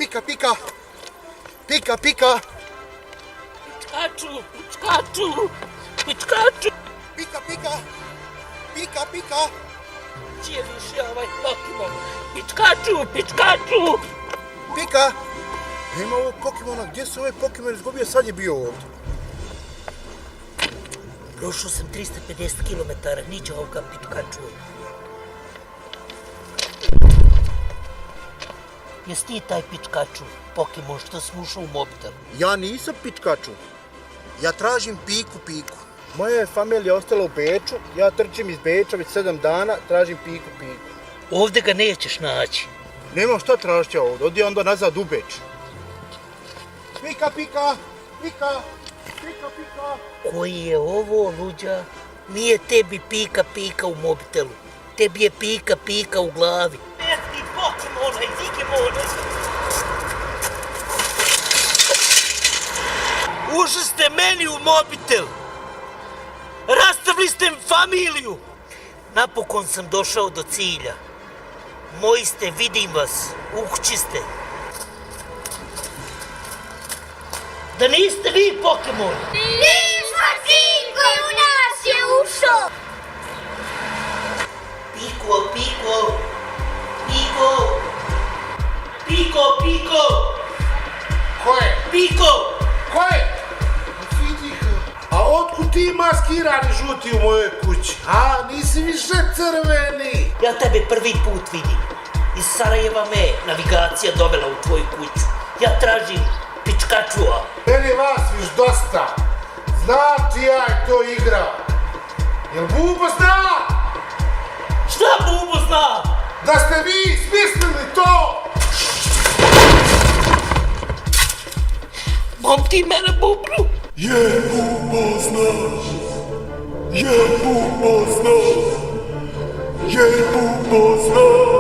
Pika, pika. Pika, pika. Pičkaču, pičkaču, pičkaču. Pika, pika. Pika, pika. Cijeliš je ovaj Pokemon. Pičkaču, pičkaču. Pika. Nema ovog Pokemona. Gdje se ovaj Pokemon izgubio? Sad je bio ovdje. Prošao sam 350 km, niđe ovoga Pičkaču. Jesi ti taj Pičkaču, Pokemon što sam ušao u mobitel? Ja nisam Pikachu. Ja tražim Piku, Piku. Moja je familija ostala u Beču. Ja trčim iz Beča već 7 dana, tražim Piku, Piku. Ovdje ga nećeš naći. Nemam šta tražiti ovdje, odi onda nazad u Beč. Pika, pika, pika, pika, pika. Koji je ovo, luđa? Nije tebi pika pika u mobitelu. Tebi je pika pika u glavi. Petki Pokemona i Digimona. Ušli ste meni u mobitel. Rastavili ste familiju. Napokon sam došao do cilja. Moji ste, vidim vas. U kući ste. Da niste vi Pokemon. Mi smo sin koji u nas je ušao! Piko, Piko, Piko, Piko, Piko, Ko je? Piko! Ko je? A otkud ti maskirani žuti u mojoj kući? A, nisi više crveni. Ja tebe prvi put vidim. Iz Sarajeva me navigacija dovela u tvoju kuću. Ja tražim Pičkačua. Meni vas viš dosta. Zna čija je to igra. Jel Bubo zna? Šta Bubo zna? Da ste vi smislili to? Bom ti mene bubnu? Je Bubo zna, je Bubo zna, je Bubo zna.